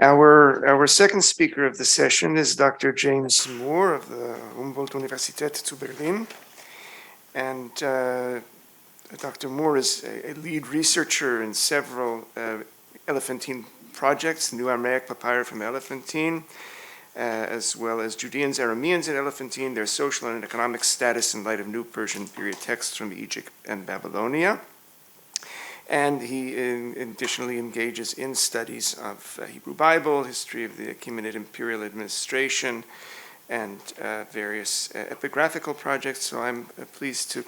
Our second speaker of the session is Dr. James Moore of the Humboldt-Universität zu Berlin. And Dr. Moore is a lead researcher in several Elephantine projects, New Aramaic papyri from Elephantine, as well as Judeans, Arameans in Elephantine, their social and economic status in light of New Persian period texts from Egypt and Babylonia. And he additionally engages in studies of Hebrew Bible, history of the Achaemenid imperial administration, and various epigraphical projects. So I'm pleased to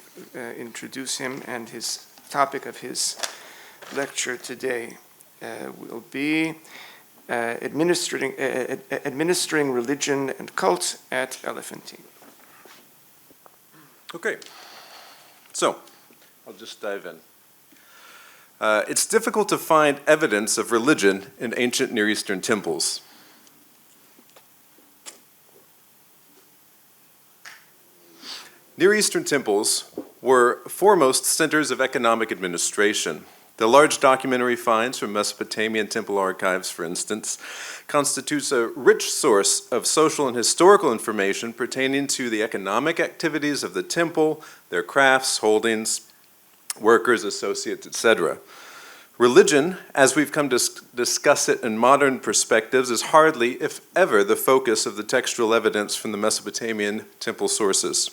introduce him, and his topic of his lecture today will be administering religion and cult at Elephantine. Okay, so I'll just dive in. It's difficult to find evidence of religion in ancient Near Eastern temples. Near Eastern temples were foremost centers of economic administration. The large documentary finds from Mesopotamian temple archives, for instance, constitutes a rich source of social and historical information pertaining to the economic activities of the temple, their crafts, holdings, workers, associates, etc. Religion, as we've come to discuss it in modern perspectives, is hardly, if ever, the focus of the textual evidence from the Mesopotamian temple sources.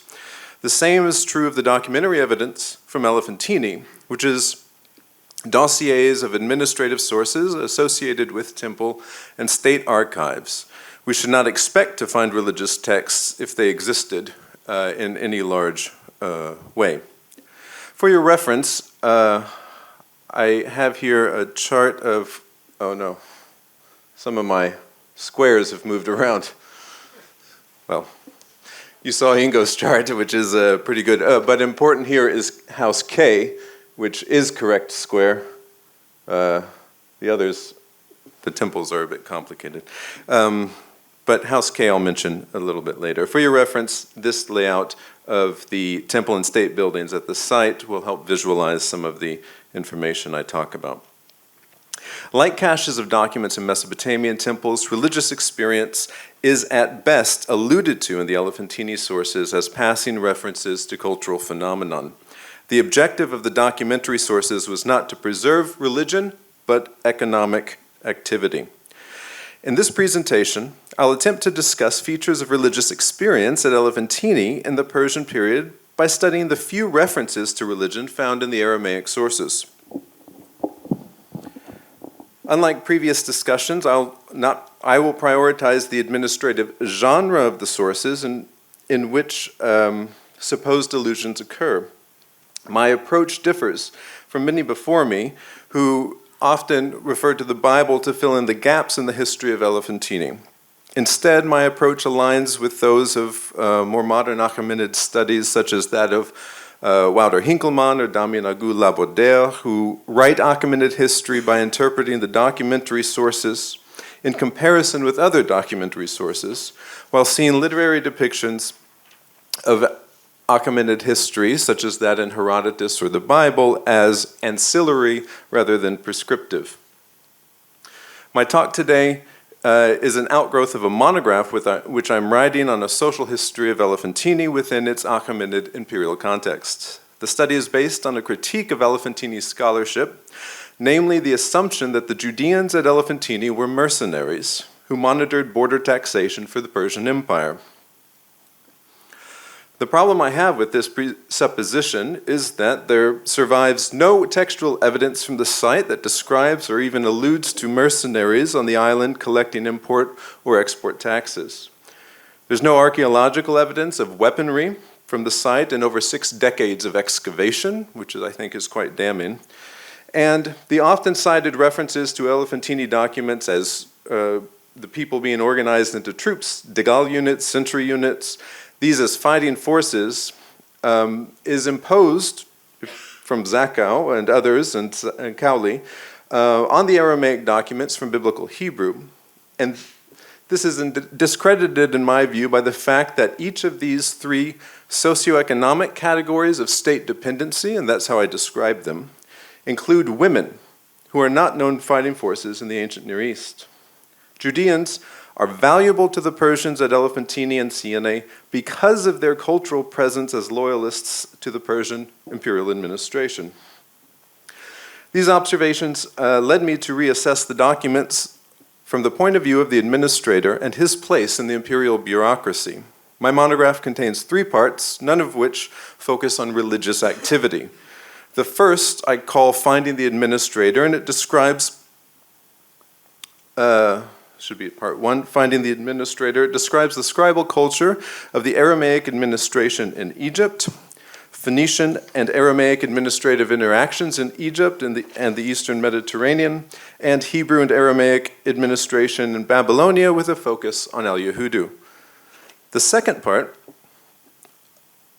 The same is true of the documentary evidence from Elephantine, which is dossiers of administrative sources associated with temple and state archives. We should not expect to find religious texts if they existed in any large way. For your reference, I have here a chart of, oh no, some of my squares have moved around. Well, you saw Ingo's chart, which is pretty good, but important here is house K, which is correct square. The others, the temples are a bit complicated. But house K I'll mention a little bit later. For your reference, this layout of the temple and state buildings at the site will help visualize some of the information I talk about. Like caches of documents in Mesopotamian temples, religious experience is at best alluded to in the Elephantine sources as passing references to cultural phenomenon. The objective of the documentary sources was not to preserve religion, but economic activity. In this presentation, I'll attempt to discuss features of religious experience at Elephantine in the Persian period by studying the few references to religion found in the Aramaic sources. Unlike previous discussions, I will prioritize the administrative genre of the sources in which supposed allusions occur. My approach differs from many before me who often refer to the Bible to fill in the gaps in the history of Elephantine. Instead, my approach aligns with those of more modern Achaemenid studies, such as that of Wouter Hinkelmann or Damien Agu Labaudet, who write Achaemenid history by interpreting the documentary sources in comparison with other documentary sources, while seeing literary depictions of Achaemenid history, such as that in Herodotus or the Bible, as ancillary rather than prescriptive. My talk today is an outgrowth of a monograph which I'm writing on a social history of Elephantine within its Achaemenid imperial context. The study is based on a critique of Elephantine scholarship, namely the assumption that the Judeans at Elephantine were mercenaries who monitored border taxation for the Persian Empire. The problem I have with this presupposition is that there survives no textual evidence from the site that describes or even alludes to mercenaries on the island collecting import or export taxes. There's no archaeological evidence of weaponry from the site in over 6 decades of excavation, which I think is quite damning. And the often cited references to Elephantine documents as the people being organized into troops, Degal units, century units, these as fighting forces, is imposed from Zakau and others and Cowley on the Aramaic documents from Biblical Hebrew. And this is discredited, in my view, by the fact that each of these 3 socioeconomic categories of state dependency, and that's how I describe them, include women who are not known fighting forces in the ancient Near East. Judeans are valuable to the Persians at Elephantine and Siene because of their cultural presence as loyalists to the Persian imperial administration. These observations led me to reassess the documents from the point of view of the administrator and his place in the imperial bureaucracy. My monograph contains 3 parts, none of which focus on religious activity. The first I call Finding the Administrator, and it describes, should be part 1, Finding the Administrator. It describes the scribal culture of the Aramaic administration in Egypt, Phoenician and Aramaic administrative interactions in Egypt and the Eastern Mediterranean, and Hebrew and Aramaic administration in Babylonia with a focus on El-Yehudu. The second part,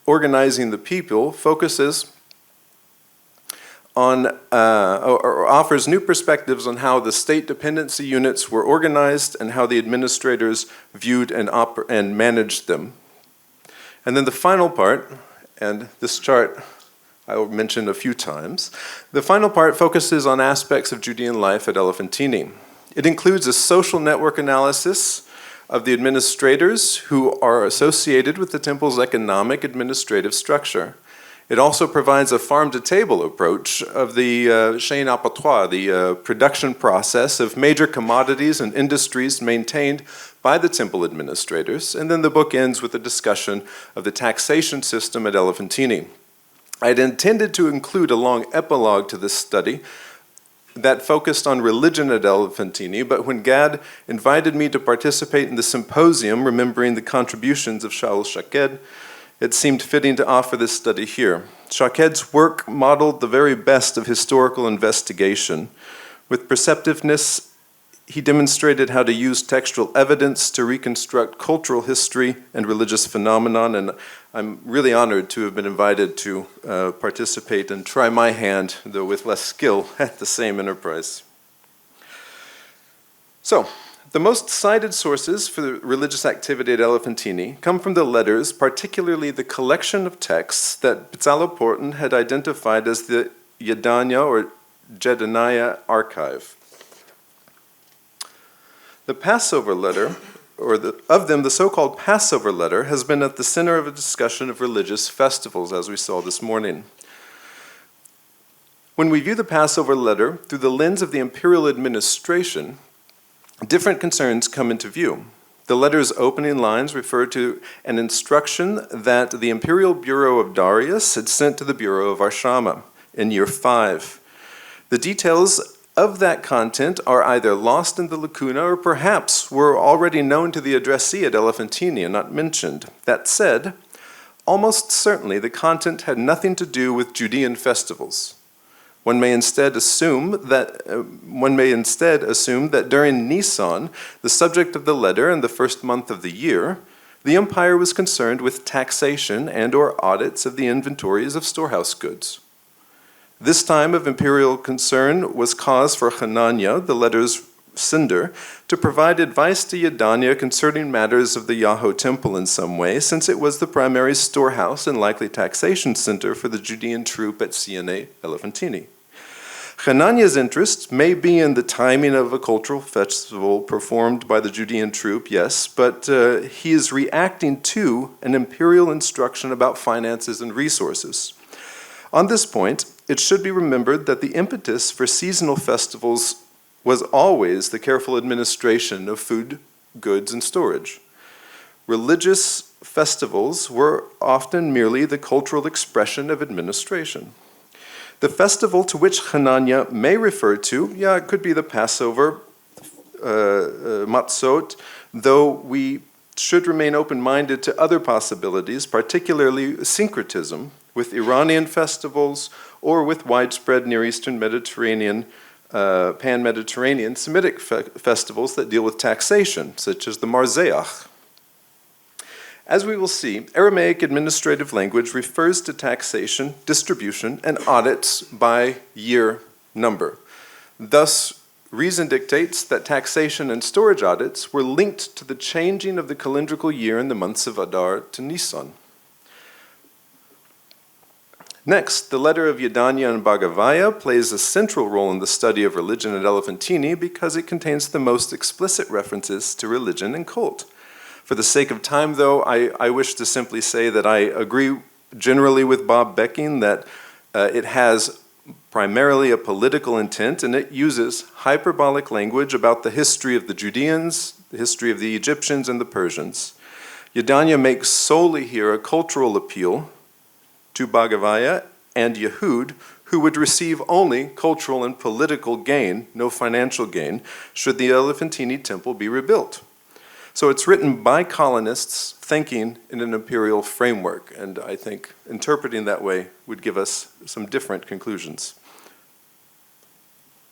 Organizing the People, focuses on or offers new perspectives on how the state dependency units were organized and how the administrators viewed and managed them. And then the final part, and this chart I will mention a few times, the final part focuses on aspects of Judean life at Elephantine. It includes a social network analysis of the administrators who are associated with the temple's economic administrative structure. It also provides a farm-to-table approach of the chaîne à patois, the production process of major commodities and industries maintained by the temple administrators, and then the book ends with a discussion of the taxation system at Elephantine. I had intended to include a long epilogue to this study that focused on religion at Elephantine, but when Gad invited me to participate in the symposium remembering the contributions of Shaul Shaked, it seemed fitting to offer this study here. Shaked's work modeled the very best of historical investigation. With perceptiveness, he demonstrated how to use textual evidence to reconstruct cultural history and religious phenomenon, and I'm really honored to have been invited to participate and try my hand, though with less skill, at the same enterprise. So, the most cited sources for the religious activity at Elephantine come from the letters, particularly the collection of texts that Pizzalo Porton had identified as the Yedania or Jedaniah archive. The Passover letter, of them, the so-called Passover letter, has been at the center of a discussion of religious festivals, as we saw this morning. When we view the Passover letter through the lens of the imperial administration, different concerns come into view. The letter's opening lines refer to an instruction that the Imperial Bureau of Darius had sent to the Bureau of Arshama in year 5. The details of that content are either lost in the lacuna or perhaps were already known to the addressee at Elephantine and not mentioned. That said, almost certainly the content had nothing to do with Judean festivals. One may instead assume that during Nisan, the subject of the letter and the first month of the year, the empire was concerned with taxation and/or audits of the inventories of storehouse goods. This time of imperial concern was cause for Hananiah, the letter's sender, to provide advice to Yedania concerning matters of the Yahweh temple in some way, since it was the primary storehouse and likely taxation center for the Judean troop at Siene Elephantine. Hananiah's interest may be in the timing of a cultural festival performed by the Judean troop, yes, but he is reacting to an imperial instruction about finances and resources. On this point, it should be remembered that the impetus for seasonal festivals was always the careful administration of food, goods, and storage. Religious festivals were often merely the cultural expression of administration. The festival to which Hananiah may refer to, it could be the Passover, Matzot, though we should remain open-minded to other possibilities, particularly syncretism, with Iranian festivals or with widespread Near Eastern Mediterranean, pan-Mediterranean Semitic festivals that deal with taxation, such as the Marziach. As we will see, Aramaic administrative language refers to taxation, distribution, and audits by year number. Thus, reason dictates that taxation and storage audits were linked to the changing of the calendrical year in the months of Adar to Nisan. Next, the letter of Yadanya and Bhagavaya plays a central role in the study of religion at Elephantine because it contains the most explicit references to religion and cult. For the sake of time, though, I wish to simply say that I agree generally with Bob Becking that it has primarily a political intent, and it uses hyperbolic language about the history of the Judeans, the history of the Egyptians, and the Persians. Yadanya makes solely here a cultural appeal to Bhagavaya and Yehud, who would receive only cultural and political gain, no financial gain, should the Elephantine temple be rebuilt. So it's written by colonists thinking in an imperial framework, and I think interpreting that way would give us some different conclusions.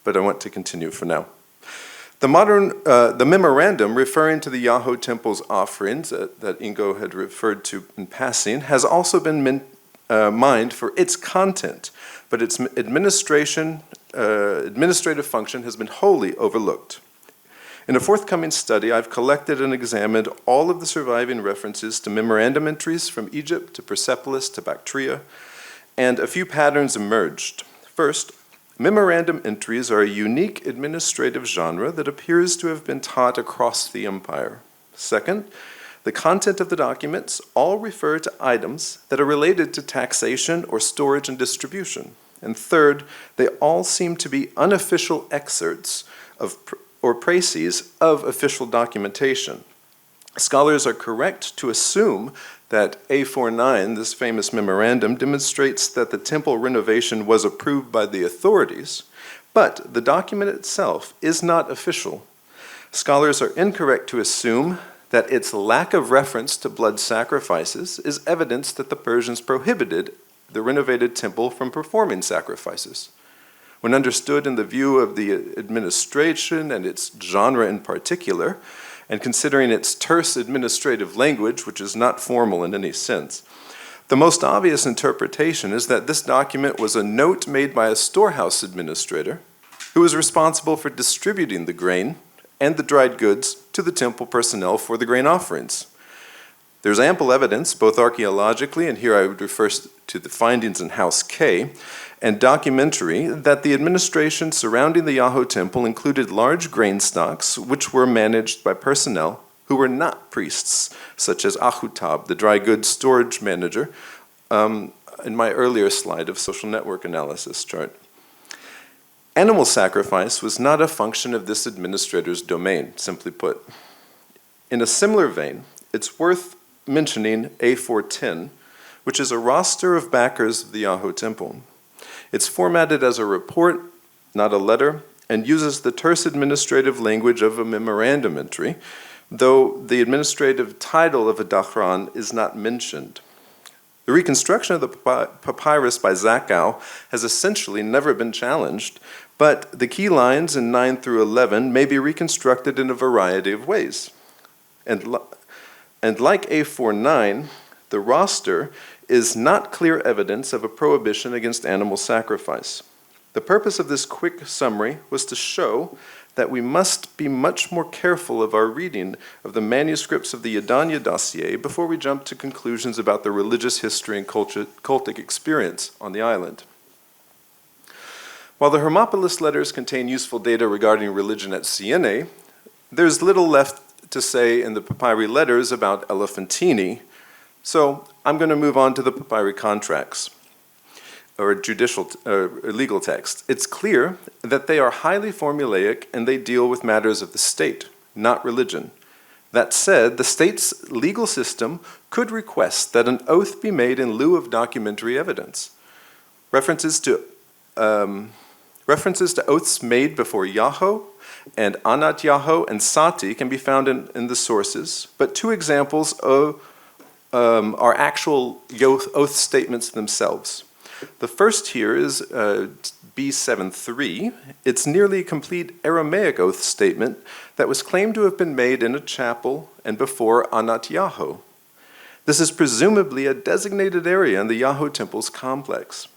But I want to continue for now. The memorandum referring to the Yahoo temple's offerings that Ingo had referred to in passing has also been mined for its content, but its administrative function has been wholly overlooked. In a forthcoming study, I've collected and examined all of the surviving references to memorandum entries from Egypt to Persepolis to Bactria, and a few patterns emerged. First, memorandum entries are a unique administrative genre that appears to have been taught across the empire. Second, the content of the documents all refer to items that are related to taxation or storage and distribution. And third, they all seem to be unofficial excerpts or précis of official documentation. Scholars are correct to assume that A49, this famous memorandum, demonstrates that the temple renovation was approved by the authorities, but the document itself is not official. Scholars are incorrect to assume that its lack of reference to blood sacrifices is evidence that the Persians prohibited the renovated temple from performing sacrifices. When understood in the view of the administration and its genre in particular, and considering its terse administrative language, which is not formal in any sense, the most obvious interpretation is that this document was a note made by a storehouse administrator who was responsible for distributing the grain and the dried goods to the temple personnel for the grain offerings. There's ample evidence, both archaeologically, and here I would refer to the findings in House K, and documentary, that the administration surrounding the Yahoo temple included large grain stocks which were managed by personnel who were not priests, such as Ahutab, the dry goods storage manager, in my earlier slide of social network analysis chart. Animal sacrifice was not a function of this administrator's domain, simply put. In a similar vein, it's worth mentioning A410, which is a roster of backers of the Yahoo temple. It's formatted as a report, not a letter, and uses the terse administrative language of a memorandum entry, though the administrative title of a dachran is not mentioned. The reconstruction of the papyrus by Zachow has essentially never been challenged, but the key lines in 9 through 11 may be reconstructed in a variety of ways. And like A49, the roster is not clear evidence of a prohibition against animal sacrifice. The purpose of this quick summary was to show that we must be much more careful of our reading of the manuscripts of the Yadanya dossier before we jump to conclusions about the religious history and cultic experience on the island. While the Hermopolis letters contain useful data regarding religion at Siene, there's little left to say in the papyri letters about Elephantine, so I'm going to move on to the papyri contracts, or judicial, legal text. It's clear that they are highly formulaic and they deal with matters of the state, not religion. That said, the state's legal system could request that an oath be made in lieu of documentary evidence. References to oaths made before Yahoo and Anat Yahoo and Sati can be found in the sources, but two examples are actual oath statements themselves. The first here is B73. It's nearly a complete Aramaic oath statement that was claimed to have been made in a chapel and before Anat Yahoo. This is presumably a designated area in the Yahoo temple's complex.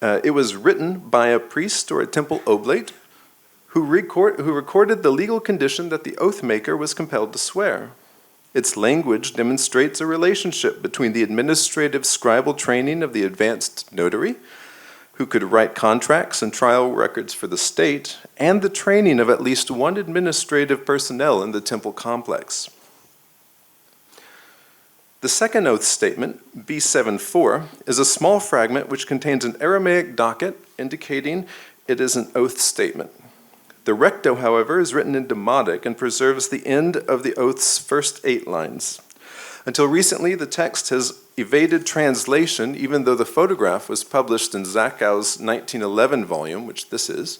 It was written by a priest or a temple oblate who recorded the legal condition that the oath maker was compelled to swear. Its language demonstrates a relationship between the administrative scribal training of the advanced notary, who could write contracts and trial records for the state, and the training of at least one administrative personnel in the temple complex. The second oath statement, B7-4, is a small fragment which contains an Aramaic docket indicating it is an oath statement. The recto, however, is written in Demotic and preserves the end of the oath's first 8 lines. Until recently, the text has evaded translation, even though the photograph was published in Zachow's 1911 volume, which this is,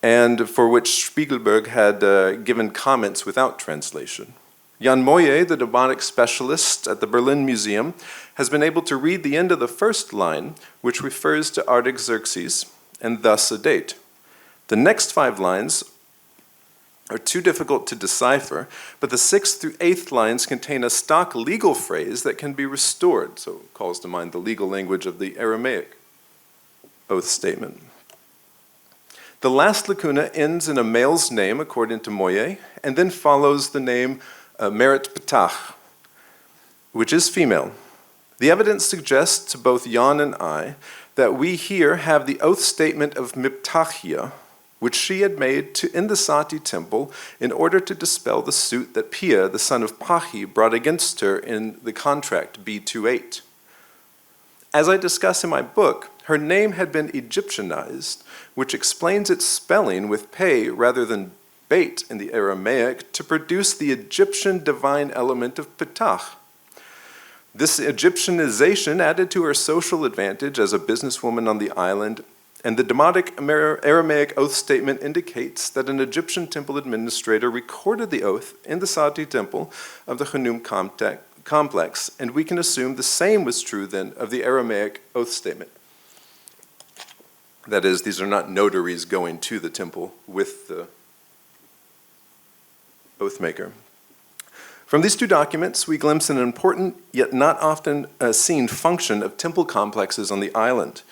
and for which Spiegelberg had given comments without translation. Jan Moye, the Demotic specialist at the Berlin Museum, has been able to read the end of the first line, which refers to Artaxerxes, and thus a date. The next 5 lines are too difficult to decipher, but the 6th through 8th lines contain a stock legal phrase that can be restored, so it calls to mind the legal language of the Aramaic oath statement. The last lacuna ends in a male's name, according to Moye, and then follows the name Merit Petach, which is female. The evidence suggests to both Jan and I that we here have the oath statement of Miptachia, which she had made to Indasati temple in order to dispel the suit that Pia, the son of Pachi, brought against her in the contract B28. As I discuss in my book, her name had been Egyptianized, which explains its spelling with pei rather than bait in the Aramaic to produce the Egyptian divine element of Petach. This Egyptianization added to her social advantage as a businesswoman on the island, and the Demotic Aramaic oath statement indicates that an Egyptian temple administrator recorded the oath in the Sati temple of the Khnum complex, and we can assume the same was true then of the Aramaic oath statement. That is, these are not notaries going to the temple with the oathmaker. From these 2 documents, we glimpse an important yet not often seen function of temple complexes on the island.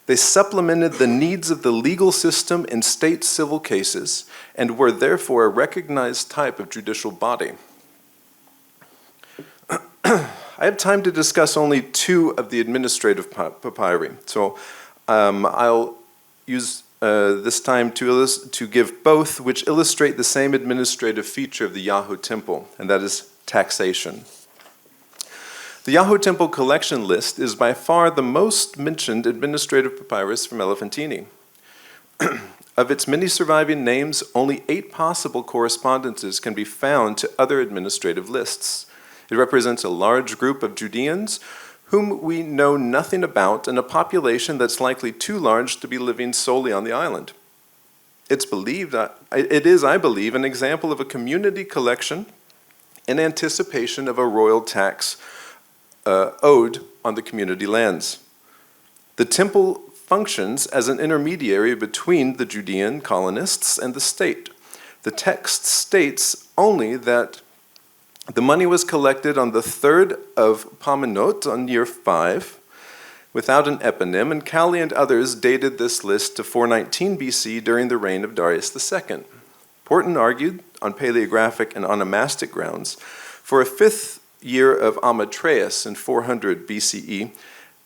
They supplemented the needs of the legal system in state civil cases and were therefore a recognized type of judicial body. I have time to discuss only 2 of the administrative papyri, so I'll use this time to give both, which illustrate the same administrative feature of the Yahoo temple, and that is taxation. The Yahoo temple collection list is by far the most mentioned administrative papyrus from Elephantine. Of its many surviving names, only 8 possible correspondences can be found to other administrative lists. It represents a large group of Judeans whom we know nothing about, and a population that's likely too large to be living solely on the island. It is, I believe, an example of a community collection in anticipation of a royal tax owed on the community lands. The temple functions as an intermediary between the Judean colonists and the state. The text states only that the money was collected on the 3rd of Pamanot on year 5, without an eponym, and Cowley and others dated this list to 419 BC during the reign of Darius II. Porton argued, on paleographic and onomastic grounds, for a 5th year of Amatreus in 400 BCE,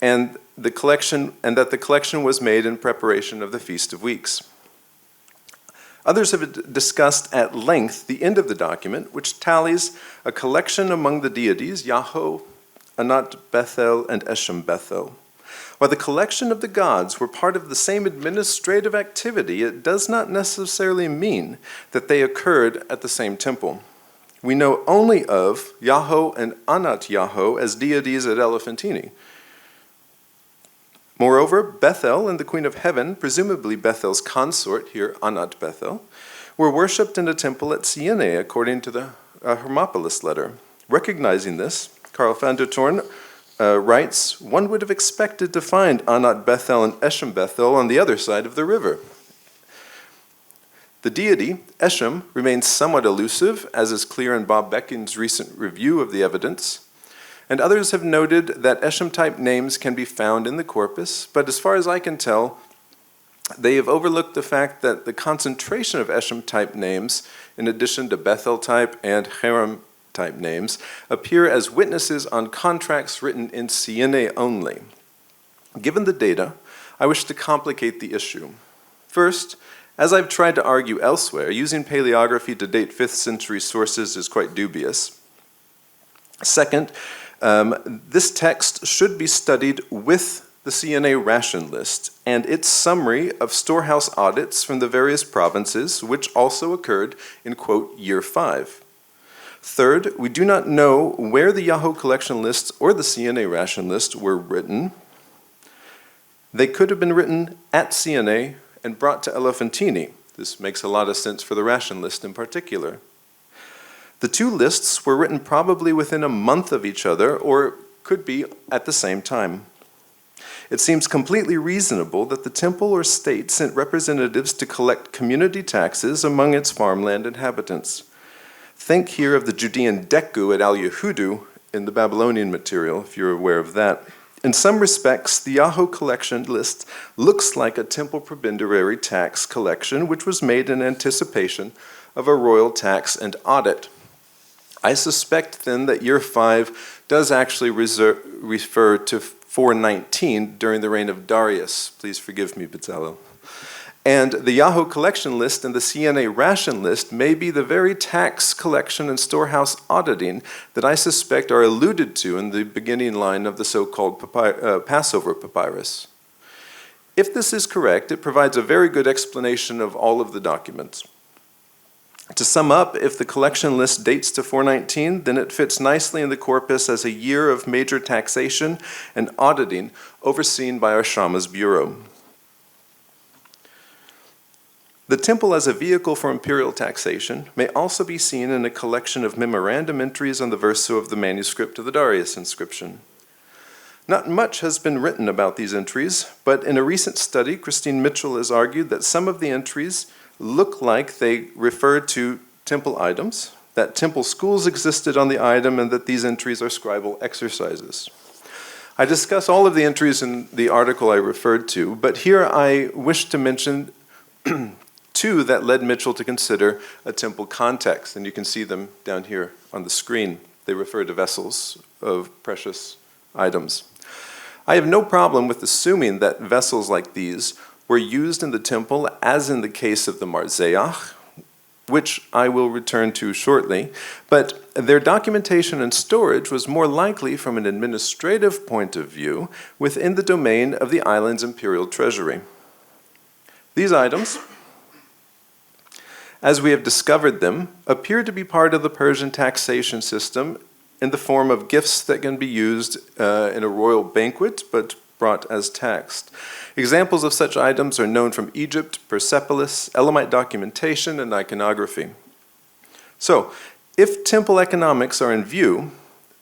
and that the collection was made in preparation of the Feast of Weeks. Others have discussed at length the end of the document, which tallies a collection among the deities, Yahoo, Anat Bethel, and Eshem Bethel. While the collection of the gods were part of the same administrative activity, it does not necessarily mean that they occurred at the same temple. We know only of Yahoo and Anat Yahoo as deities at Elephantine. Moreover, Bethel and the Queen of Heaven, presumably Bethel's consort, here Anat Bethel, were worshipped in a temple at Siene, according to the Hermopolis letter. Recognizing this, Karl van der Toorn writes, one would have expected to find Anat Bethel and Eshem Bethel on the other side of the river. The deity, Eshem, remains somewhat elusive, as is clear in Bob Becking's recent review of the evidence. And others have noted that Eshem-type names can be found in the corpus, but as far as I can tell, they have overlooked the fact that the concentration of Eshem-type names, in addition to Bethel-type and type names, appear as witnesses on contracts written in CNA only. Given the data, I wish to complicate the issue. First, as I've tried to argue elsewhere, using paleography to date 5th century sources is quite dubious. Second, this text should be studied with the CNA ration list and its summary of storehouse audits from the various provinces, which also occurred in, quote, year 5. Third, we do not know where the Yahoo collection lists or the CNA ration list were written. They could have been written at CNA and brought to Elephantine. This makes a lot of sense for the ration list in particular. The two lists were written probably within a month of each other or could be at the same time. It seems completely reasonable that the temple or state sent representatives to collect community taxes among its farmland inhabitants. Think here of the Judean Deku at Al-Yehudu in the Babylonian material, if you're aware of that. In some respects, the Yahoo collection list looks like a temple prebendary tax collection which was made in anticipation of a royal tax and audit. I suspect then that year 5 does actually refer to 419 during the reign of Darius. Please forgive me, Bezalel. And the Yahoo collection list and the CNA ration list may be the very tax collection and storehouse auditing that I suspect are alluded to in the beginning line of the so-called Passover papyrus. If this is correct, it provides a very good explanation of all of the documents. To sum up, if the collection list dates to 419, then it fits nicely in the corpus as a year of major taxation and auditing overseen by our Shama's Bureau. The temple as a vehicle for imperial taxation may also be seen in a collection of memorandum entries on the verso of the manuscript of the Darius inscription. Not much has been written about these entries, but in a recent study, Christine Mitchell has argued that some of the entries look like they refer to temple items, that temple schools existed on the item, and that these entries are scribal exercises. I discuss all of the entries in the article I referred to, but here I wish to mention two that led Mitchell to consider a temple context, and you can see them down here on the screen. They refer to vessels of precious items. I have no problem with assuming that vessels like these were used in the temple, as in the case of the Marziach, which I will return to shortly, but their documentation and storage was more likely from an administrative point of view within the domain of the island's imperial treasury. These items, as we have discovered them, appear to be part of the Persian taxation system in the form of gifts that can be used in a royal banquet, but brought as taxed. Examples of such items are known from Egypt, Persepolis, Elamite documentation, and iconography. So, if temple economics are in view,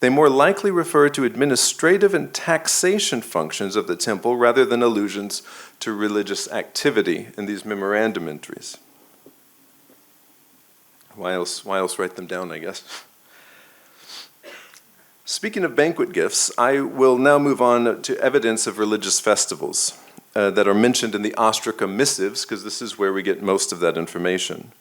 they more likely refer to administrative and taxation functions of the temple rather than allusions to religious activity in these memorandum entries. Why else write them down, I guess? Speaking of banquet gifts, I will now move on to evidence of religious festivals that are mentioned in the ostraca missives, because this is where we get most of that information.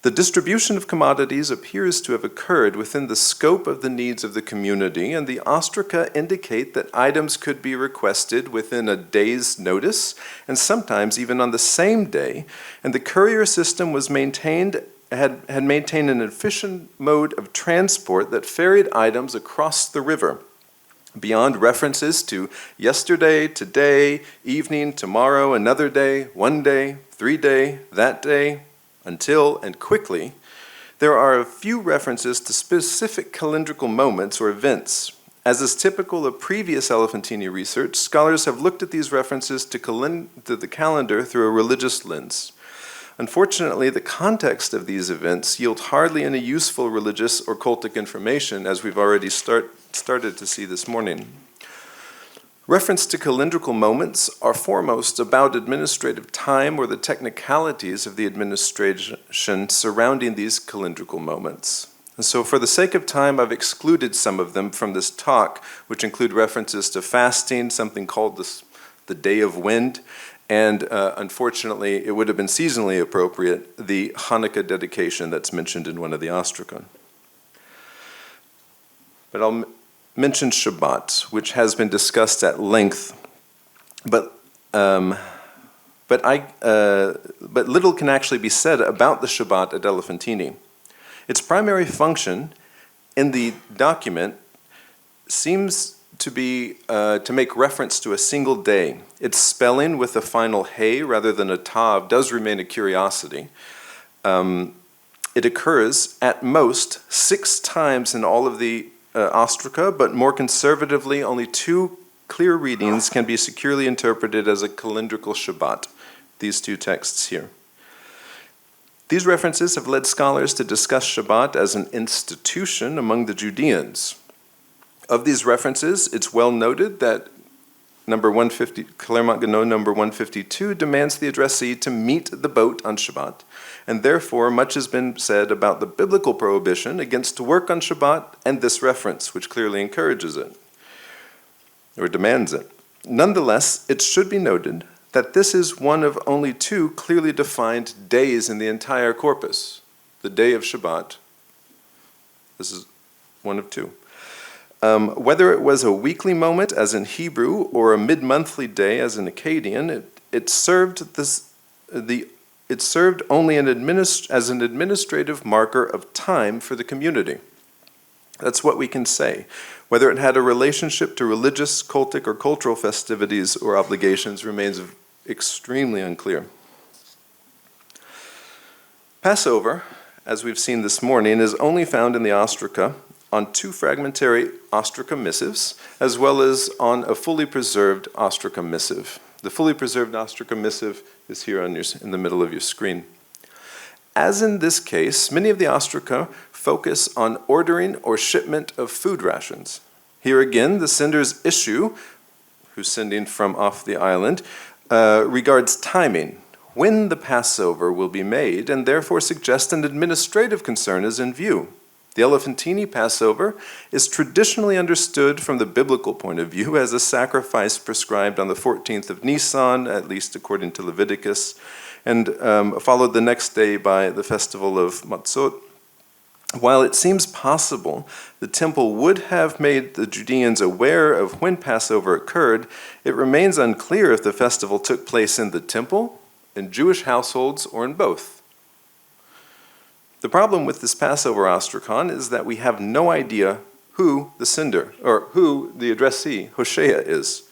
The distribution of commodities appears to have occurred within the scope of the needs of the community, and the ostraca indicate that items could be requested within a day's notice, and sometimes even on the same day, and the courier system was had maintained an efficient mode of transport that ferried items across the river, beyond references to yesterday, today, evening, tomorrow, another day, 1 day, 3 day, that day, until, and quickly. There are a few references to specific calendrical moments or events. As is typical of previous Elephantine research, scholars have looked at these references to the calendar through a religious lens. Unfortunately, the context of these events yield hardly any useful religious or cultic information, as we've already started to see this morning. Reference to calendrical moments are foremost about administrative time or the technicalities of the administration surrounding these calendrical moments. And so for the sake of time, I've excluded some of them from this talk, which include references to fasting, something called the Day of Wind, and unfortunately, it would have been seasonally appropriate, the Hanukkah dedication that's mentioned in one of the ostraca. but I'll mention Shabbat, which has been discussed at length, but little can actually be said about the Shabbat at Elephantine. Its primary function in the document seems to be to make reference to a single day. Its spelling with the final hey rather than a tav does remain a curiosity. It occurs at most 6 times in all of the ostraca, but more conservatively, only 2 clear readings can be securely interpreted as a calendrical Shabbat. These 2 texts here. These references have led scholars to discuss Shabbat as an institution among the Judeans. Of these references, it's well noted that number 150, Clermont-Ganneau number 152 demands the addressee to meet the boat on Shabbat, and therefore much has been said about the biblical prohibition against work on Shabbat and this reference, which clearly encourages it, or demands it. Nonetheless, it should be noted that this is one of only 2 clearly defined days in the entire corpus. The day of Shabbat, this is one of 2. Whether it was a weekly moment, as in Hebrew, or a mid-monthly day, as in Akkadian, it served only as an administrative marker of time for the community. That's what we can say. Whether it had a relationship to religious, cultic, or cultural festivities or obligations remains extremely unclear. Passover, as we've seen this morning, is only found in the ostraca on 2 fragmentary ostraca missives, as well as on a fully preserved ostraca missive. The fully preserved ostraca missive is here in the middle of your screen. As in this case, many of the ostraca focus on ordering or shipment of food rations. Here again, the sender's issue, who's sending from off the island, regards timing, when the Passover will be made, and therefore suggests an administrative concern is in view. The Elephantine Passover is traditionally understood from the biblical point of view as a sacrifice prescribed on the 14th of Nisan, at least according to Leviticus, and followed the next day by the festival of Matzot. While it seems possible the temple would have made the Judeans aware of when Passover occurred, it remains unclear if the festival took place in the temple, in Jewish households, or in both. The problem with this Passover ostracon is that we have no idea who the sender, or who the addressee, Hosea, is.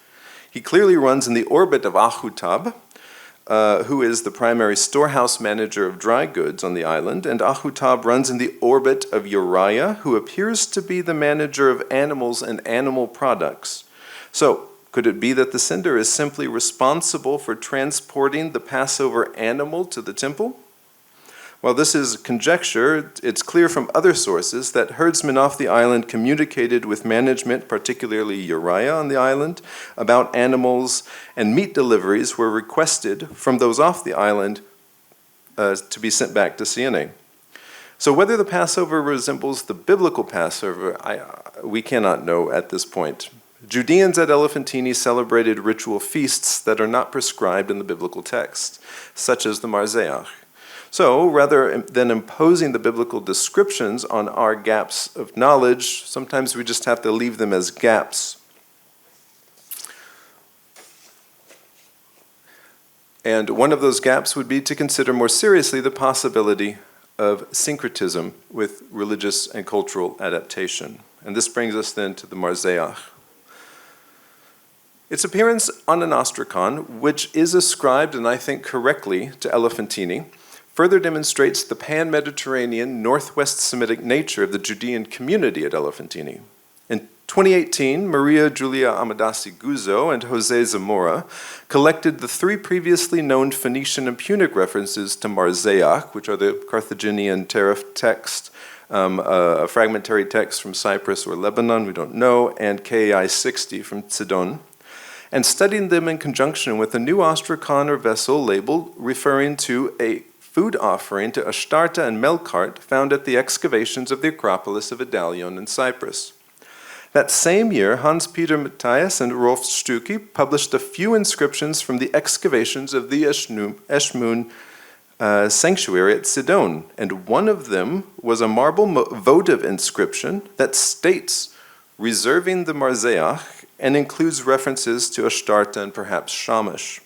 He clearly runs in the orbit of Ahutab, who is the primary storehouse manager of dry goods on the island, and Ahutab runs in the orbit of Uriah, who appears to be the manager of animals and animal products. So, could it be that the sender is simply responsible for transporting the Passover animal to the temple? While this is conjecture, it's clear from other sources that herdsmen off the island communicated with management, particularly Uriah on the island, about animals, and meat deliveries were requested from those off the island to be sent back to Siene. So whether the Passover resembles the biblical Passover, we cannot know at this point. Judeans at Elephantine celebrated ritual feasts that are not prescribed in the biblical text, such as the Marziach. So, rather than imposing the biblical descriptions on our gaps of knowledge, sometimes we just have to leave them as gaps. And one of those gaps would be to consider more seriously the possibility of syncretism with religious and cultural adaptation. And this brings us then to the Marziach. Its appearance on an ostracon, which is ascribed, and I think correctly, to Elephantine, further demonstrates the pan-Mediterranean Northwest Semitic nature of the Judean community at Elephantine. In 2018, Maria Julia Amadasi Guzzo and Jose Zamora collected the 3 previously known Phoenician and Punic references to Marziach, which are the Carthaginian tariff text, a fragmentary text from Cyprus or Lebanon, we don't know, and KAI 60 from Sidon, and studied them in conjunction with a new ostracon or vessel labeled referring to a food offering to Ashtarta and Melkart found at the excavations of the Acropolis of Idalion in Cyprus. That same year, Hans-Peter Matthias and Rolf Stucki published a few inscriptions from the excavations of the Eshmun sanctuary at Sidon, and one of them was a marble votive inscription that states reserving the Marziach, and includes references to Astarta and perhaps Shamash.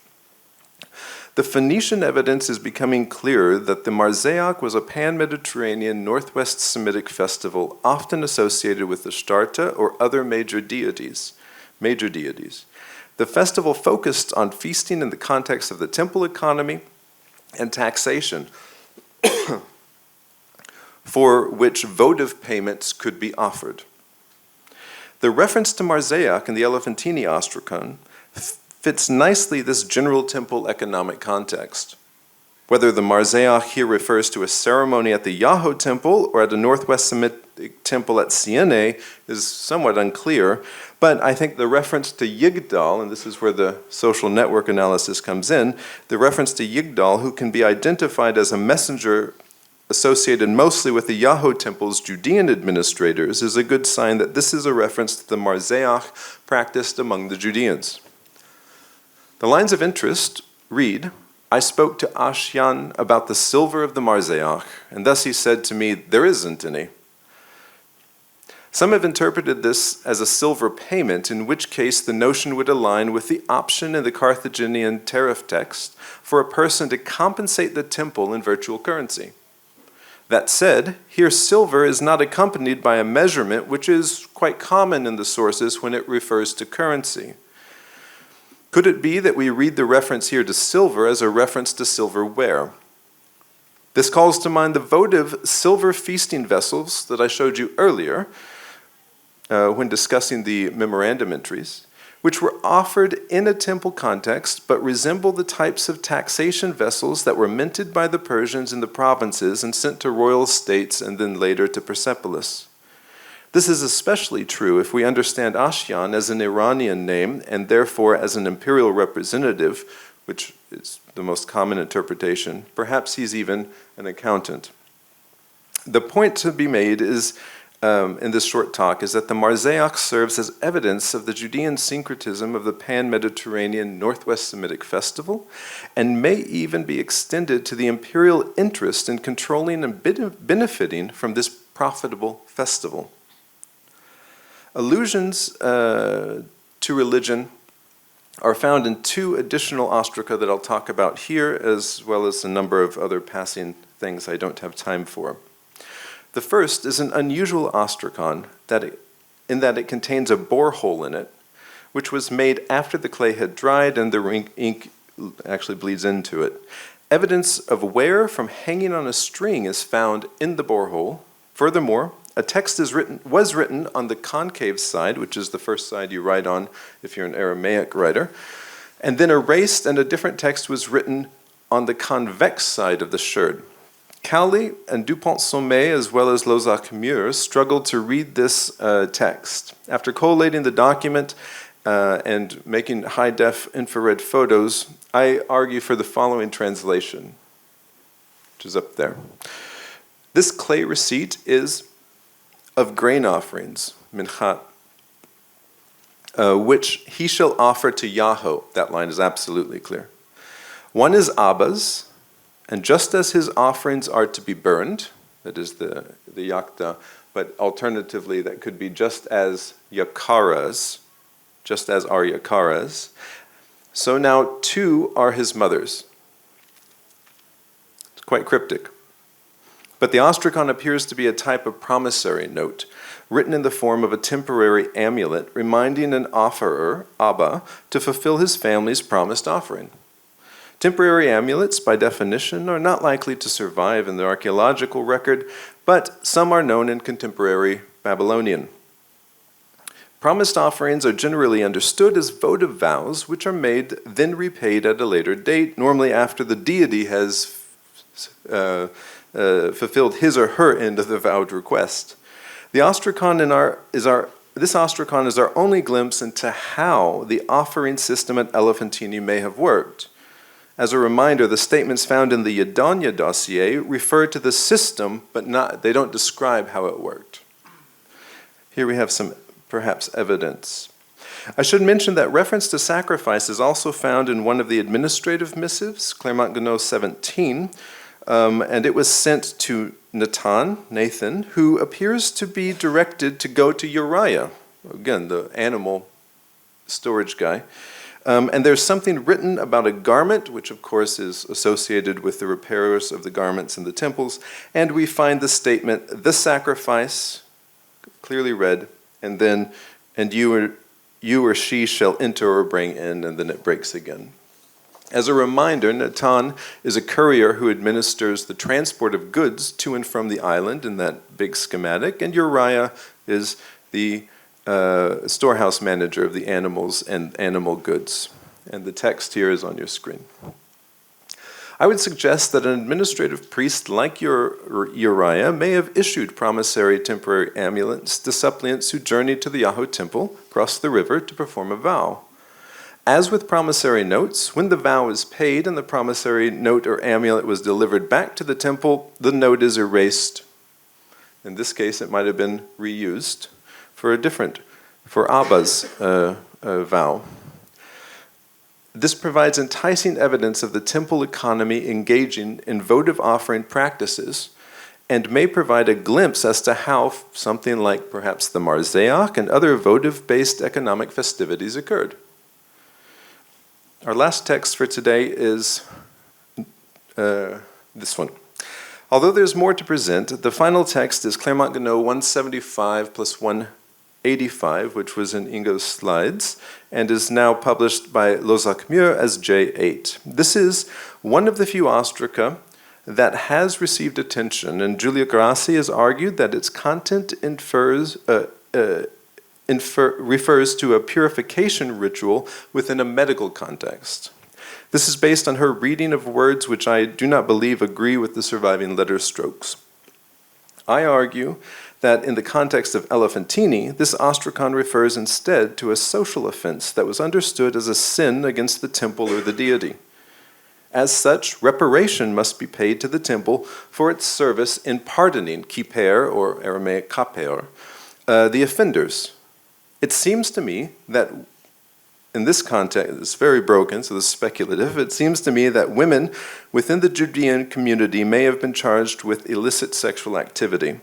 The Phoenician evidence is becoming clearer that the Marziach was a pan-Mediterranean Northwest Semitic festival often associated with Astarta or other major deities. The festival focused on feasting in the context of the temple economy and taxation, for which votive payments could be offered. The reference to Marziach in the Elephantine ostracon fits nicely this general temple economic context. Whether the Marziach here refers to a ceremony at the Yahoo temple or at a Northwest Semitic temple at Siene is somewhat unclear, but I think the reference to Yigdal, and this is where the social network analysis comes in, the reference to Yigdal, who can be identified as a messenger associated mostly with the Yahoo temple's Judean administrators, is a good sign that this is a reference to the Marziach practiced among the Judeans. The lines of interest read, I spoke to Ashyan about the silver of the Marziach, and thus he said to me, there isn't any. Some have interpreted this as a silver payment, in which case the notion would align with the option in the Carthaginian tariff text for a person to compensate the temple in virtual currency. That said, here silver is not accompanied by a measurement which is quite common in the sources when it refers to currency. Could it be that we read the reference here to silver as a reference to silverware? This calls to mind the votive silver feasting vessels that I showed you earlier when discussing the memorandum entries, which were offered in a temple context but resemble the types of taxation vessels that were minted by the Persians in the provinces and sent to royal states and then later to Persepolis. This is especially true if we understand Ashyan as an Iranian name and therefore as an imperial representative, which is the most common interpretation. Perhaps he's even an accountant. The point to be made is, in this short talk, is that the Marziach serves as evidence of the Judean syncretism of the pan-Mediterranean Northwest Semitic festival and may even be extended to the imperial interest in controlling and benefiting from this profitable festival. Allusions to religion are found in two additional ostraca that I'll talk about here, as well as a number of other passing things I don't have time for. The first is an unusual ostracon in that it contains a borehole in it, which was made after the clay had dried and the ink actually bleeds into it. Evidence of wear from hanging on a string is found in the borehole. Furthermore, a text was written on the concave side, which is the first side you write on if you're an Aramaic writer, and then erased, and a different text was written on the convex side of the sherd. Cowley and Dupont-Sommet, as well as Lozac-Mur, struggled to read this text. After collating the document and making high-def infrared photos, I argue for the following translation, which is up there. This clay receipt is of grain offerings, minchat, which he shall offer to Yahweh. That line is absolutely clear. One is Abba's, and just as his offerings are to be burned, that is the yakta, but alternatively that could be just as Yakara's, just as are Yakara's, so now two are his mother's. It's quite cryptic. But the ostracon appears to be a type of promissory note, written in the form of a temporary amulet, reminding an offerer, Abba, to fulfill his family's promised offering. Temporary amulets, by definition, are not likely to survive in the archaeological record, but some are known in contemporary Babylonian. Promised offerings are generally understood as votive vows, which are made, then repaid at a later date, normally after the deity has fulfilled his or her end of the vowed request. This ostracon is our only glimpse into how the offering system at Elephantine may have worked. As a reminder, the statements found in the Yadanya dossier refer to the system, but they don't describe how it worked. Here we have some, perhaps, evidence. I should mention that reference to sacrifice is also found in one of the administrative missives, Clermont-Ganneau 17, and it was sent to Nathan, who appears to be directed to go to Uriah, again, the animal storage guy. And there's something written about a garment, which of course is associated with the repairers of the garments in the temples. And we find the statement, the sacrifice, clearly read, and then, and you or she shall enter or bring in, and then it breaks again. As a reminder, Natan is a courier who administers the transport of goods to and from the island in that big schematic, and Uriah is the storehouse manager of the animals and animal goods. And the text here is on your screen. I would suggest that an administrative priest like Uriah may have issued promissory temporary amulets to suppliants who journeyed to the Yahweh temple, across the river, to perform a vow. As with promissory notes, when the vow is paid and the promissory note or amulet was delivered back to the temple, the note is erased. In this case, it might have been reused for Abba's vow. This provides enticing evidence of the temple economy engaging in votive offering practices and may provide a glimpse as to how something like perhaps the Marziach and other votive-based economic festivities occurred. Our last text for today is this one. Although there's more to present, the final text is Clermont-Ganneau 175 plus 185, which was in Ingo's slides, and is now published by Lozac-Mur as J8. This is one of the few ostraca that has received attention, and Giulio Grassi has argued that its content refers to a purification ritual within a medical context. This is based on her reading of words which I do not believe agree with the surviving letter strokes. I argue that in the context of Elephantine, this ostracon refers instead to a social offense that was understood as a sin against the temple or the deity. As such, reparation must be paid to the temple for its service in pardoning, kiper, or Aramaic kaper, the offenders. It seems to me that in this context, it's very broken, so this is speculative. It seems to me that women within the Judean community may have been charged with illicit sexual activity.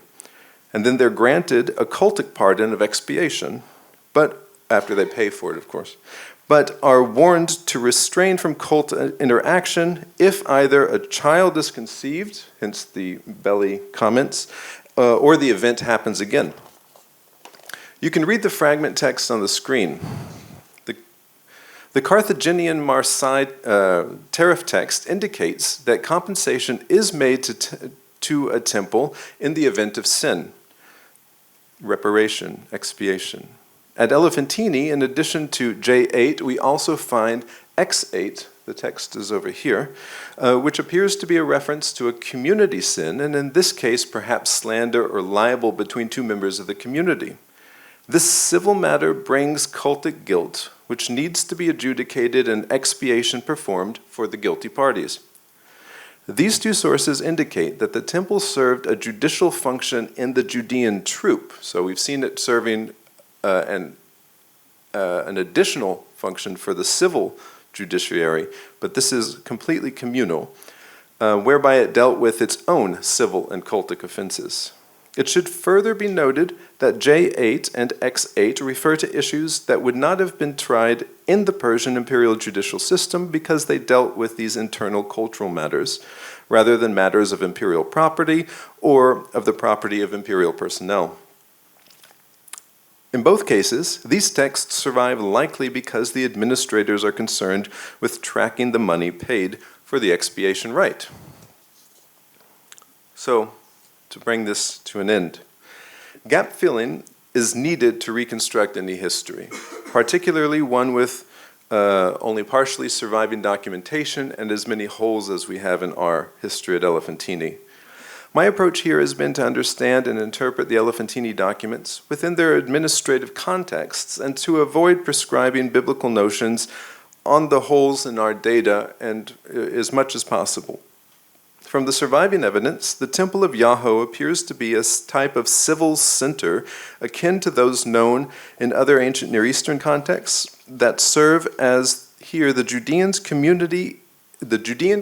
And then they're granted a cultic pardon of expiation, but after they pay for it, of course, but are warned to refrain from cult interaction if either a child is conceived, hence the belly comments, or the event happens again. You can read the fragment text on the screen. The Carthaginian Marseille tariff text indicates that compensation is made to a temple in the event of sin, reparation, expiation. At Elephantine, in addition to J8, we also find X8, the text is over here, which appears to be a reference to a community sin, and in this case, perhaps slander or libel between two members of the community. This civil matter brings cultic guilt, which needs to be adjudicated and expiation performed for the guilty parties. These two sources indicate that the temple served a judicial function in the Judean troop. So we've seen it serving an additional function for the civil judiciary, but this is completely communal, whereby it dealt with its own civil and cultic offenses. It should further be noted that J8 and X8 refer to issues that would not have been tried in the Persian imperial judicial system because they dealt with these internal cultural matters, rather than matters of imperial property or of the property of imperial personnel. In both cases, these texts survive likely because the administrators are concerned with tracking the money paid for the expiation rite. So, to bring this to an end, gap filling is needed to reconstruct any history, particularly one with only partially surviving documentation and as many holes as we have in our history at Elephantine. My approach here has been to understand and interpret the Elephantine documents within their administrative contexts and to avoid prescribing biblical notions on the holes in our data and as much as possible. From the surviving evidence, the Temple of Yahweh appears to be a type of civil center akin to those known in other ancient Near Eastern contexts that serve as here the Judean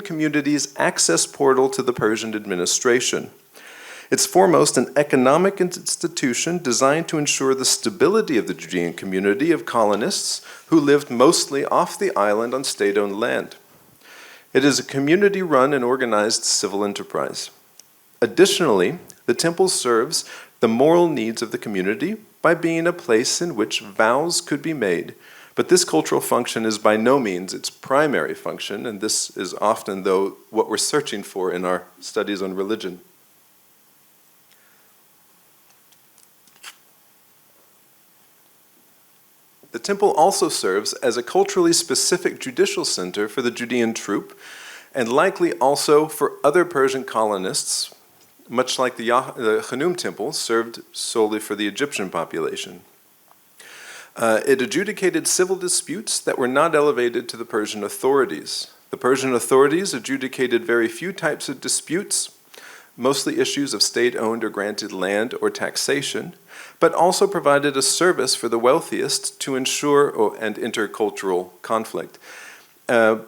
community's access portal to the Persian administration. It's foremost an economic institution designed to ensure the stability of the Judean community of colonists who lived mostly off the island on state-owned land. It is a community-run and organized civil enterprise. Additionally, the temple serves the moral needs of the community by being a place in which vows could be made. But this cultural function is by no means its primary function, and this is often, though, what we're searching for in our studies on religion. The temple also serves as a culturally specific judicial center for the Judean troop, and likely also for other Persian colonists, much like the Khanum temple served solely for the Egyptian population. It adjudicated civil disputes that were not elevated to the Persian authorities. The Persian authorities adjudicated very few types of disputes, mostly issues of state-owned or granted land or taxation, but also provided a service for the wealthiest to ensure and intercultural conflict. But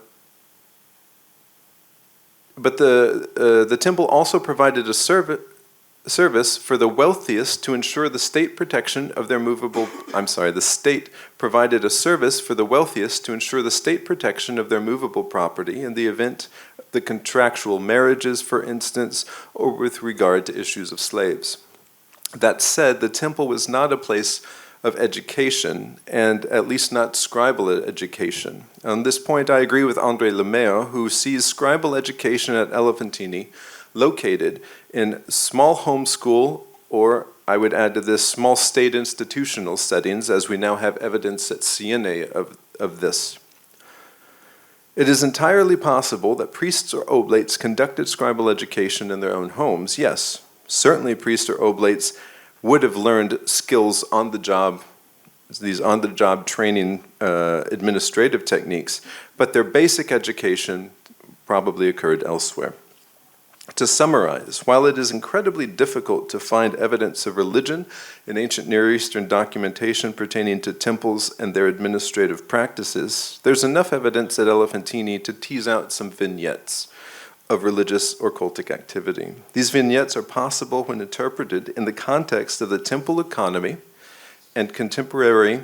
the temple also provided a service for the wealthiest to ensure the state protection of their the state provided a service for the wealthiest to ensure the state protection of their movable property in the event of the contractual marriages, for instance, or with regard to issues of slaves. That said, the temple was not a place of education, and at least not scribal education. On this point, I agree with André Lemaire, who sees scribal education at Elephantine located in small homeschool, or I would add to this, small state institutional settings, as we now have evidence at Siena of this. It is entirely possible that priests or oblates conducted scribal education in their own homes, yes. Certainly priests or oblates would have learned skills on the job, these on-the-job training administrative techniques, but their basic education probably occurred elsewhere. To summarize, while it is incredibly difficult to find evidence of religion in ancient Near Eastern documentation pertaining to temples and their administrative practices, there's enough evidence at Elephantine to tease out some vignettes of religious or cultic activity. These vignettes are possible when interpreted in the context of the temple economy and contemporary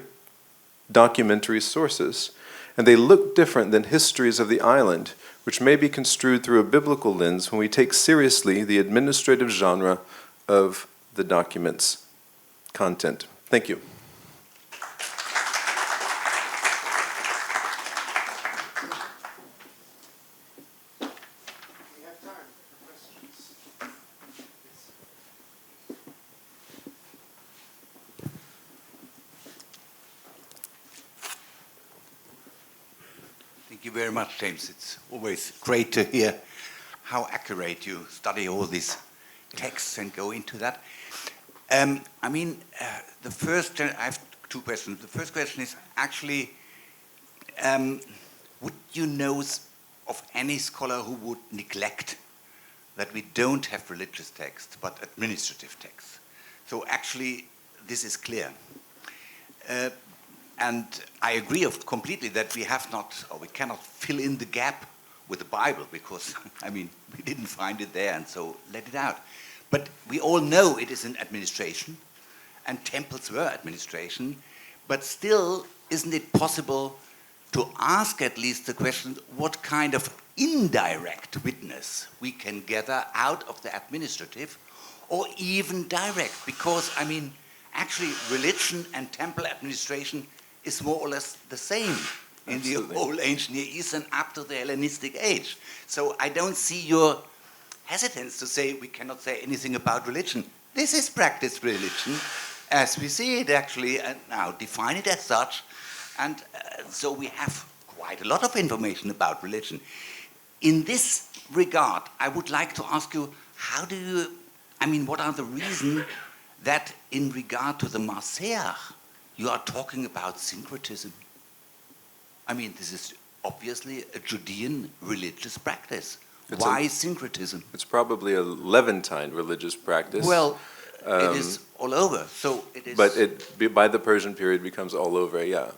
documentary sources, and they look different than histories of the island, which may be construed through a biblical lens when we take seriously the administrative genre of the document's content. Thank you. Thank you very much, James. It's always great to hear how accurate you study all these texts and go into that. I have two questions. The first question is actually, would you know of any scholar who would neglect that we don't have religious text but administrative text? So actually, this is clear. And I agree completely that we cannot fill in the gap with the Bible because, we didn't find it there and so let it out. But we all know it is an administration and temples were administration, but still, isn't it possible to ask at least the question, what kind of indirect witness we can gather out of the administrative or even direct? Because, actually religion and temple administration is more or less the same in Absolutely. The whole ancient Near East and up to the Hellenistic age. So I don't see your hesitance to say we cannot say anything about religion. This is practiced religion as we see it actually, and now define it as such. And so we have quite a lot of information about religion. In this regard, I would like to ask you, what are the reasons that in regard to the Marziach, you are talking about syncretism? This is obviously a Judean religious practice. Why syncretism? It's probably a Levantine religious practice. Well, it is all over. So it is. But it, by the Persian period, becomes all over, yeah.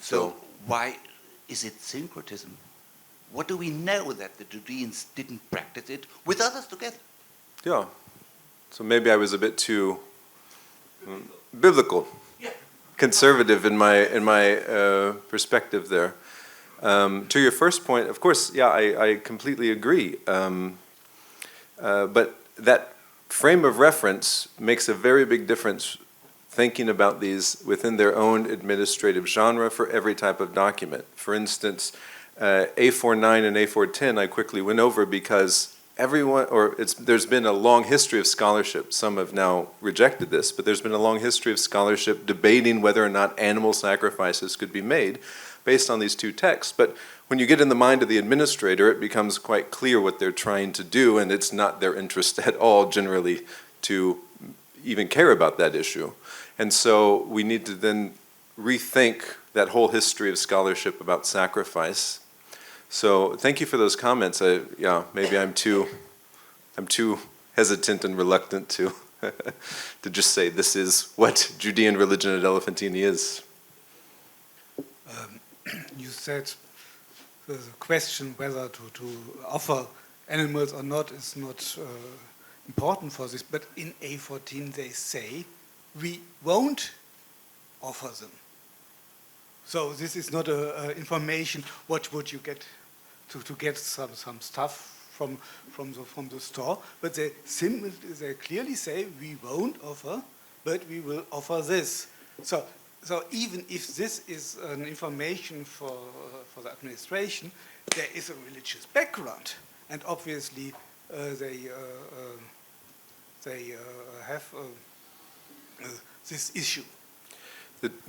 So why is it syncretism? What do we know that the Judeans didn't practice it with others together? Yeah. So maybe I was a bit too biblical, conservative in my perspective there. To your first point, of course, yeah, I completely agree. But that frame of reference makes a very big difference thinking about these within their own administrative genre for every type of document. For instance, A49 and A410 I quickly went over because there's been a long history of scholarship. Some have now rejected this, but there's been a long history of scholarship debating whether or not animal sacrifices could be made based on these two texts. But when you get in the mind of the administrator, it becomes quite clear what they're trying to do, and it's not their interest at all generally to even care about that issue. And so we need to then rethink that whole history of scholarship about sacrifice. So thank you for those comments. Yeah, maybe I'm too hesitant and reluctant to to just say this is what Judean religion at Elephantine is. You said the question whether to offer animals or not is not important for this, but in A14 they say we won't offer them. So this is not information. What would you get to get some stuff from the store? But they clearly say we won't offer, but we will offer this. So even if this is an information for the administration, there is a religious background, and obviously they have this issue.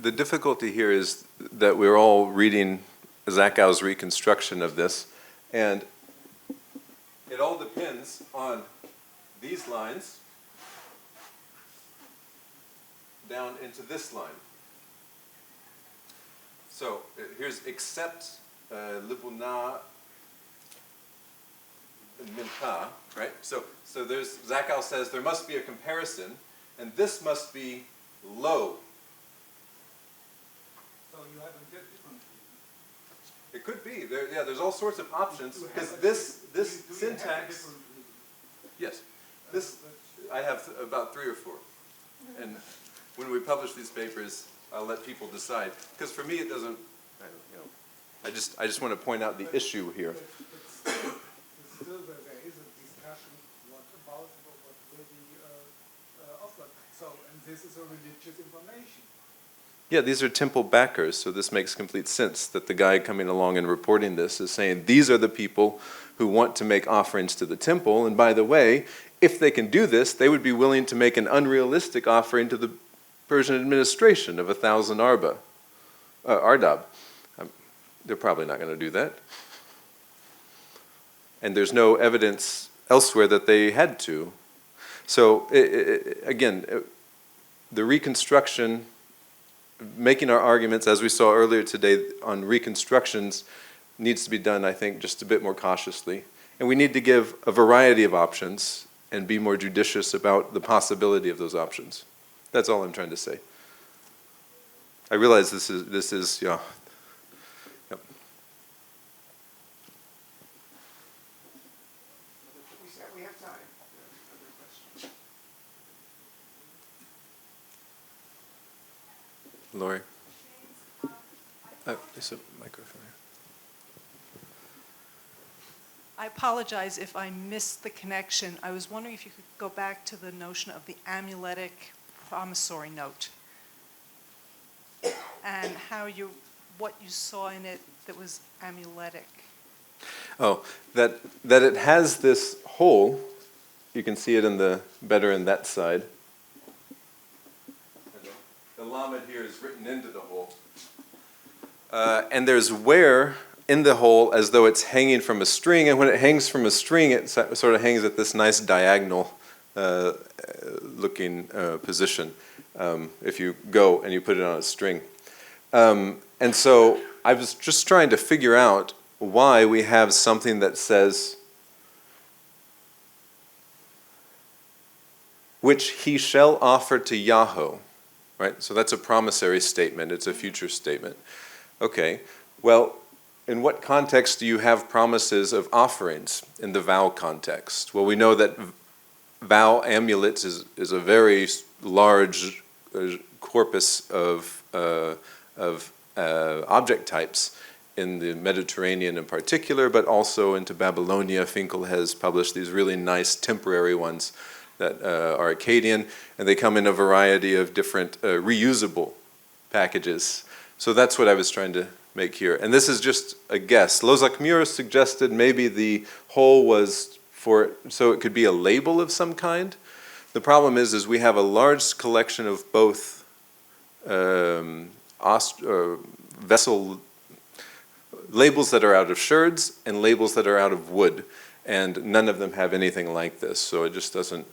The difficulty here is that we're all reading Zachow's reconstruction of this, and it all depends on these lines down into this line. So here's except libuna mincha, right? So there's Zachow says there must be a comparison, and this must be low. So you have a different. It could be. There's all sorts of options because this syntax. Yes, this I have about 3 or 4, and when we publish these papers, I'll let people decide. Because for me, it doesn't. I just want to point out the issue here. But still, there is a discussion about what will be offered. So, and this is a religious information. Yeah, these are temple backers, so this makes complete sense that the guy coming along and reporting this is saying these are the people who want to make offerings to the temple, and by the way, if they can do this, they would be willing to make an unrealistic offering to the Persian administration of 1,000 ardab. They're probably not going to do that. And there's no evidence elsewhere that they had to. So again, the reconstruction, making our arguments, as we saw earlier today, on reconstructions needs to be done, I think, just a bit more cautiously. And we need to give a variety of options and be more judicious about the possibility of those options. That's all I'm trying to say. I realize this is yeah. Yep. We have time. Lori. There's a microphone here. I apologize if I missed the connection. I was wondering if you could go back to the notion of the amuletic promissory note and what you saw in it that was amuletic. Oh, that it has this hole. You can see it better in that side. The lamed here is written into the hole. And there's wear in the hole as though it's hanging from a string, and when it hangs from a string, it sort of hangs at this nice diagonal looking position if you go and you put it on a string. And so I was just trying to figure out why we have something that says, which he shall offer to Yahweh, right? So that's a promissory statement. It's a future statement. Okay, well, in what context do you have promises of offerings in the vow context? Well, we know that vow amulets is a very large corpus of object types in the Mediterranean in particular, but also into Babylonia. Finkel has published these really nice temporary ones that are Akkadian, and they come in a variety of different reusable packages. So that's what I was trying to make here. And this is just a guess. Lozak-Muir suggested maybe the hole was so it could be a label of some kind. The problem is we have a large collection of both vessel labels that are out of sherds and labels that are out of wood, and none of them have anything like this, so it just doesn't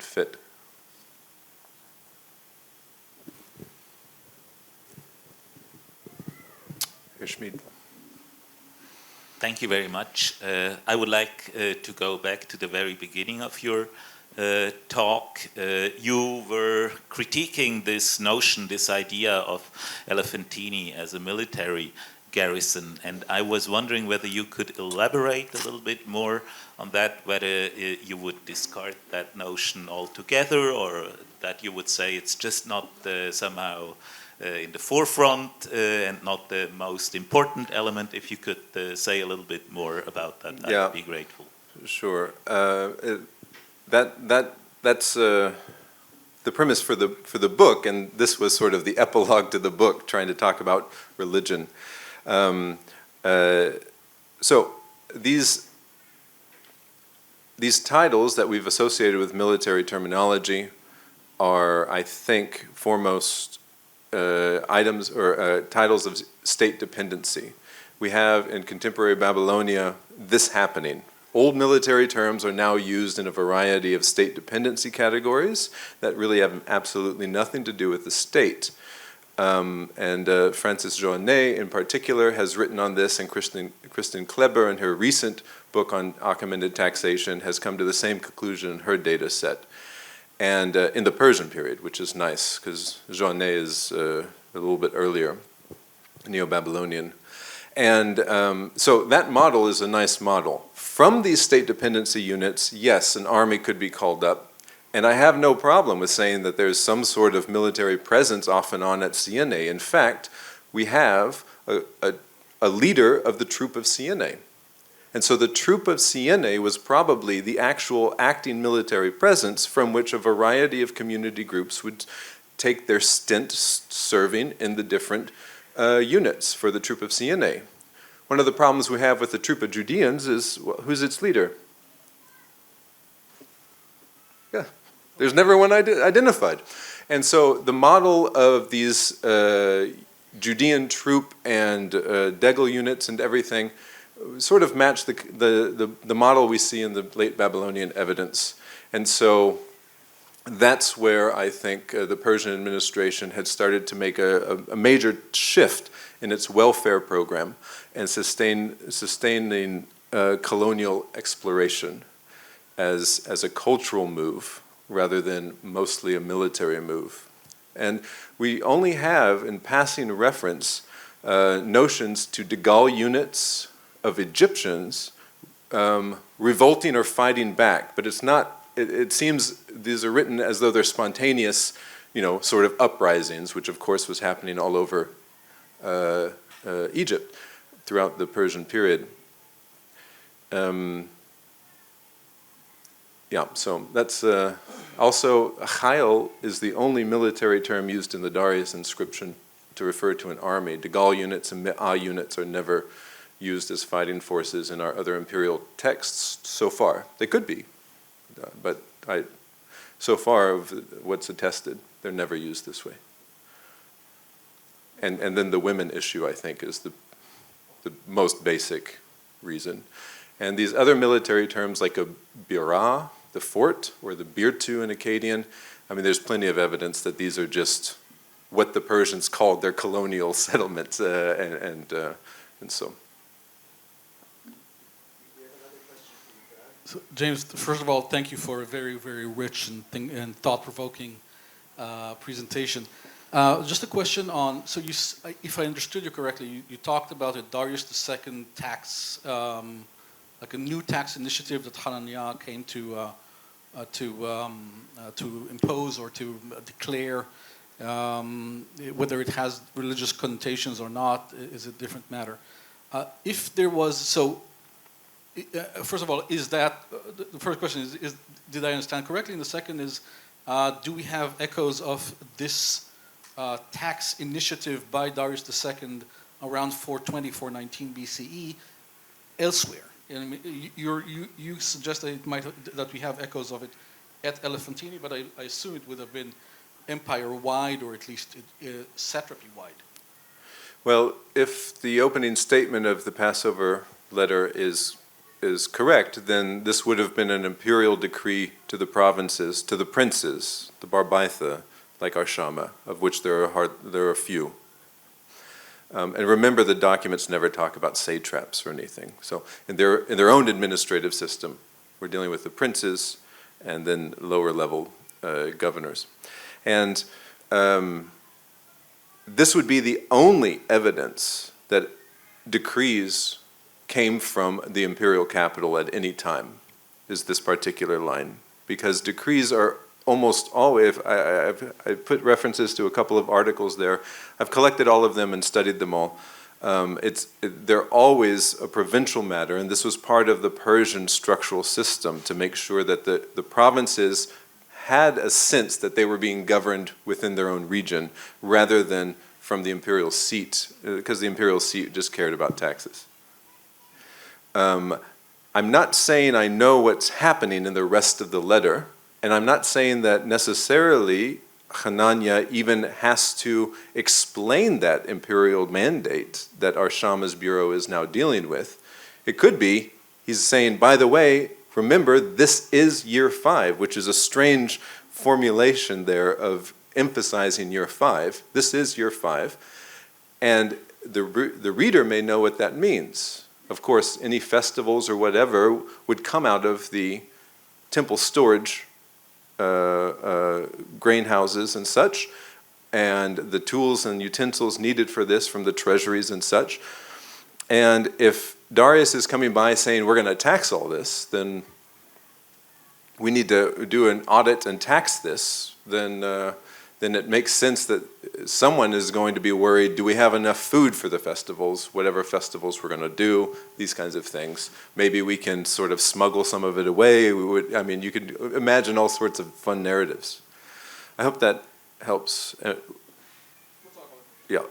fit. Herr Schmid. Thank you very much. I would like to go back to the very beginning of your talk. You were critiquing this notion, this idea of Elephantine as a military garrison, and I was wondering whether you could elaborate a little bit more on that, whether you would discard that notion altogether, or that you would say it's just not somehow in the forefront and not the most important element. If you could say a little bit more about that, I'd be grateful. Sure. That's the premise for the book, and this was sort of the epilogue to the book, trying to talk about religion. So these titles that we've associated with military terminology are, I think, foremost items or titles of state dependency. We have in contemporary Babylonia this happening. Old military terms are now used in a variety of state dependency categories that really have absolutely nothing to do with the state. Frances Joannet, in particular, has written on this, and Kristen Kleber, in her recent book on recommended taxation, has come to the same conclusion in her data set. And in the Persian period, which is nice, because Joannet is a little bit earlier, Neo-Babylonian. And so that model is a nice model. From these state dependency units, yes, an army could be called up. And I have no problem with saying that there's some sort of military presence off and on at Siene. In fact, we have a leader of the troop of Siene. And so the troop of Siene was probably the actual acting military presence from which a variety of community groups would take their stint serving in the different units for the troop of Siene. One of the problems we have with the troop of Judeans is, who's its leader? Yeah, there's never one identified. And so the model of these Judean troop and Degel units and everything sort of match the model we see in the late Babylonian evidence. And so that's where I think the Persian administration had started to make a major shift in its welfare program and sustaining colonial exploration as a cultural move rather than mostly a military move. And we only have, in passing reference, notions to de Gaulle units of Egyptians revolting or fighting back, but it's not. It seems these are written as though they're spontaneous, sort of uprisings, which of course was happening all over Egypt throughout the Persian period. So that's also Chayil is the only military term used in the Darius inscription to refer to an army. De Gaulle units and Me'ah units are never used as fighting forces in our other imperial texts so far. They could be, but so far of what's attested, they're never used this way. And then the women issue, I think, is the most basic reason. And these other military terms like a birah, the fort, or the birtu in Akkadian, I mean, there's plenty of evidence that these are just what the Persians called their colonial settlements, and so. So, James, first of all, thank you for a very, very rich and thought-provoking presentation. Just a question on, so if I understood you correctly, you talked about a Darius II tax, like a new tax initiative that Hananiah came to to impose or to declare. Whether it has religious connotations or not is a different matter. If there was, so first of all, is that, the first question is, did I understand correctly? And the second is, do we have echoes of this tax initiative by Darius II around 420, 419 BCE elsewhere? And you suggest that we have echoes of it at Elephantine, but I assume it would have been empire-wide or at least satrapy-wide. Well, if the opening statement of the Passover letter is correct, then this would have been an imperial decree to the provinces, to the princes, the Barbaitha, like Arshama, of which there are few. And remember, the documents never talk about satraps or anything. So in their own administrative system, we're dealing with the princes and then lower level governors. And this would be the only evidence that decrees came from the imperial capital at any time, is this particular line. Because decrees are almost always, I put references to a couple of articles there. I've collected all of them and studied them all. They're always a provincial matter, and this was part of the Persian structural system to make sure that the provinces had a sense that they were being governed within their own region rather than from the imperial seat, because the imperial seat just cared about taxes. I'm not saying I know what's happening in the rest of the letter, and I'm not saying that necessarily Hanania even has to explain that imperial mandate that Arshama's bureau is now dealing with. It could be he's saying, by the way, remember, this is year 5, which is a strange formulation there of emphasizing year 5. This is year 5. And the reader may know what that means. Of course, any festivals or whatever would come out of the temple storage grain houses and such, and the tools and utensils needed for this from the treasuries and such. And if Darius is coming by saying we're going to tax all this, then we need to do an audit and tax this, then it makes sense that someone is going to be worried, do we have enough food for the festivals, whatever festivals we're going to do, these kinds of things. Maybe we can sort of smuggle some of it away. You could imagine all sorts of fun narratives. I hope that helps. We'll talk about it. Yeah.